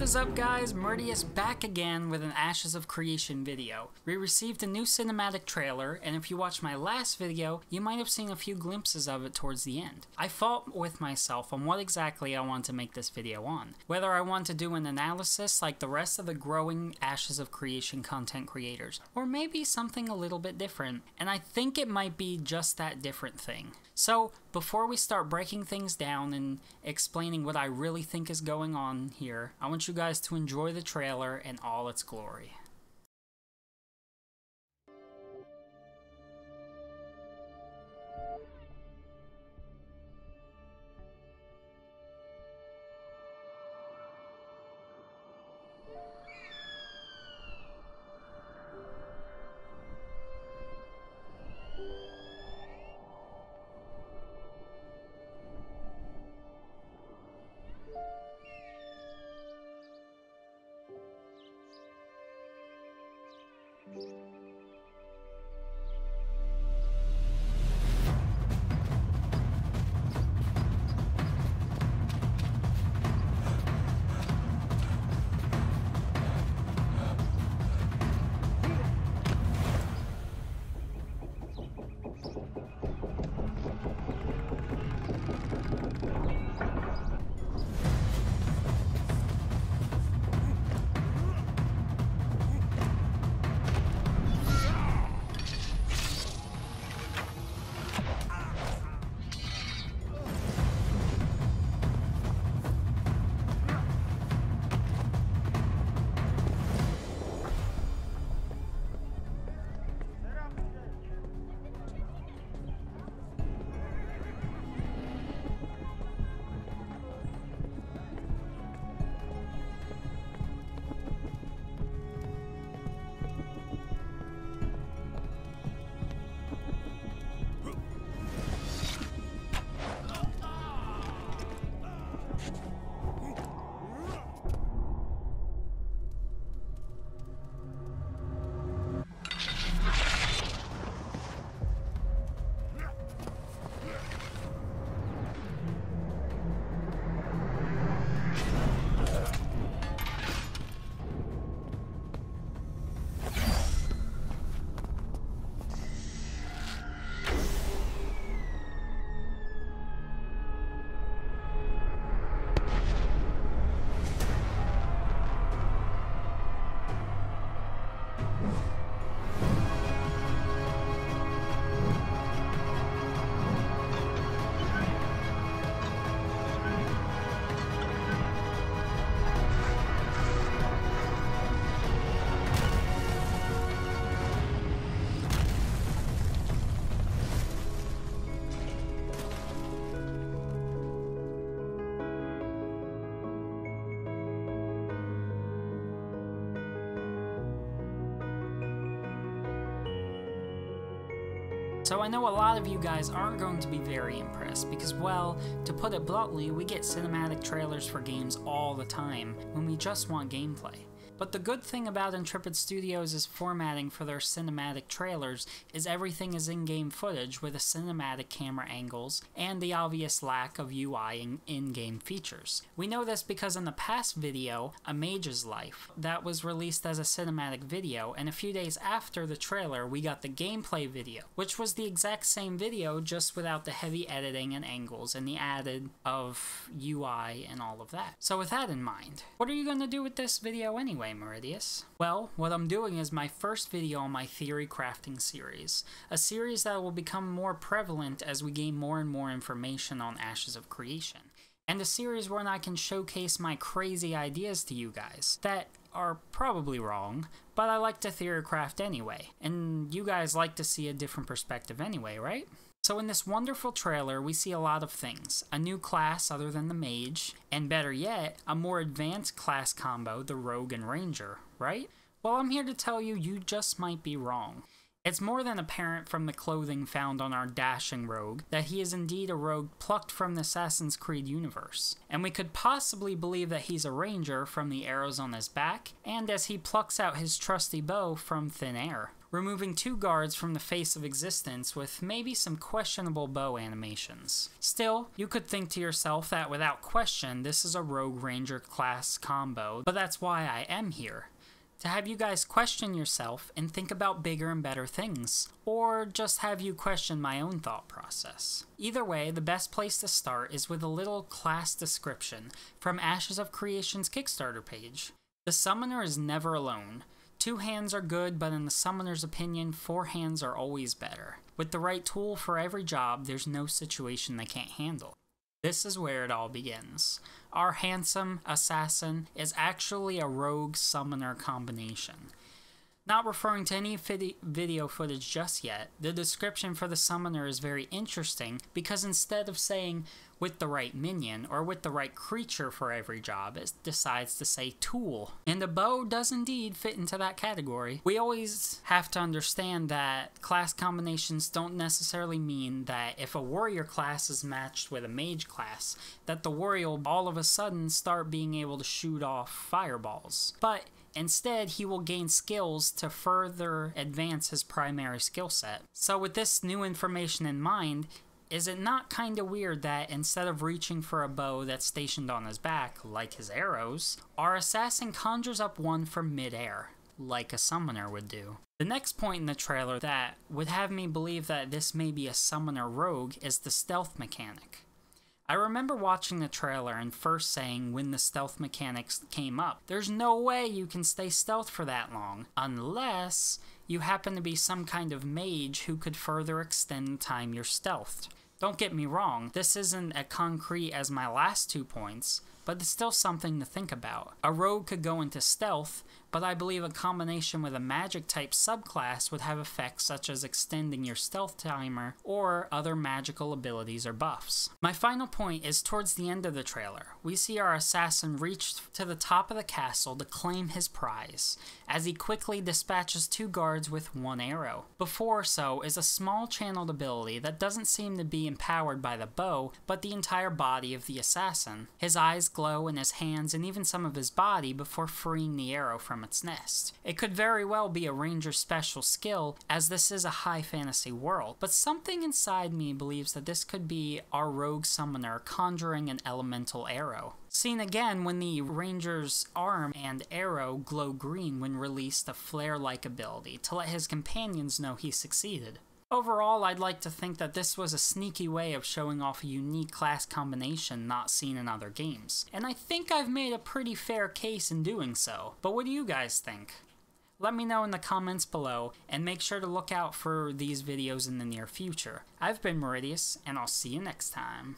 What is up guys, Murdius back again with an Ashes of Creation video. We received a new cinematic trailer, and if you watched my last video, you might have seen a few glimpses of it towards the end. I fought with myself on what exactly I want to make this video on. Whether I want to do an analysis like the rest of the growing Ashes of Creation content creators, or maybe something a little bit different, and I think it might be just that different thing. So, before we start breaking things down and explaining what I really think is going on here, I want you guys to enjoy the trailer in all its glory. So I know a lot of you guys aren't going to be very impressed because, well, to put it bluntly, we get cinematic trailers for games all the time when we just want gameplay. But the good thing about Intrepid Studios' formatting for their cinematic trailers is everything is in-game footage with the cinematic camera angles and the obvious lack of UI and in-game features. We know this because in the past video, A Mage's Life, that was released as a cinematic video, and a few days after the trailer we got the gameplay video, which was the exact same video just without the heavy editing and angles and the added of UI and all of that. So with that in mind, what are you going to do with this video anyway, Meridius? Well, what I'm doing is my first video on my theory crafting series, a series that will become more prevalent as we gain more and more information on Ashes of Creation, and a series where I can showcase my crazy ideas to you guys that are probably wrong, but I like to theory craft anyway, and you guys like to see a different perspective anyway, right? So in this wonderful trailer, we see a lot of things. A new class other than the mage, and better yet, a more advanced class combo, the rogue and ranger, right? Well, I'm here to tell you, you just might be wrong. It's more than apparent from the clothing found on our dashing rogue that he is indeed a rogue plucked from the Assassin's Creed universe, and we could possibly believe that he's a ranger from the arrows on his back, and as he plucks out his trusty bow from thin air. removing 2 guards from the face of existence with maybe some questionable bow animations. Still, you could think to yourself that without question, this is a Rogue Ranger class combo, but that's why I am here. To have you guys question yourself and think about bigger and better things, or just have you question my own thought process. Either way, the best place to start is with a little class description from Ashes of Creation's Kickstarter page. The summoner is never alone. 2 hands are good, but in the summoner's opinion, 4 hands are always better. With the right tool for every job, there's no situation they can't handle. This is where it all begins. Our handsome assassin is actually a rogue summoner combination. Not referring to any video footage just yet, the description for the summoner is very interesting because instead of saying with the right minion or with the right creature for every job, it decides to say tool. And a bow does indeed fit into that category. We always have to understand that class combinations don't necessarily mean that if a warrior class is matched with a mage class, that the warrior will all of a sudden start being able to shoot off fireballs. But instead, he will gain skills to further advance his primary skill set. So with this new information in mind, is it not kinda weird that instead of reaching for a bow that's stationed on his back, like his arrows, our assassin conjures up one from mid-air, like a summoner would do? The next point in the trailer that would have me believe that this may be a summoner rogue is the stealth mechanic. I remember watching the trailer and first saying when the stealth mechanics came up, there's no way you can stay stealth for that long, unless you happen to be some kind of mage who could further extend the time you're stealthed. Don't get me wrong, this isn't as concrete as my last 2 points, but it's still something to think about. A rogue could go into stealth, but I believe a combination with a magic type subclass would have effects such as extending your stealth timer or other magical abilities or buffs. My final point is towards the end of the trailer. We see our assassin reach to the top of the castle to claim his prize, as he quickly dispatches 2 guards with 1 arrow. Before so is a small channeled ability that doesn't seem to be empowered by the bow, but the entire body of the assassin. His eyes glow in his hands and even some of his body before freeing the arrow from its nest. It could very well be a ranger special skill, as this is a high fantasy world, but something inside me believes that this could be our rogue summoner conjuring an elemental arrow. Seen again when the ranger's arm and arrow glow green when released a flare-like ability to let his companions know he succeeded. Overall, I'd like to think that this was a sneaky way of showing off a unique class combination not seen in other games, and I think I've made a pretty fair case in doing so. But what do you guys think? Let me know in the comments below, and make sure to look out for these videos in the near future. I've been Meridius, and I'll see you next time.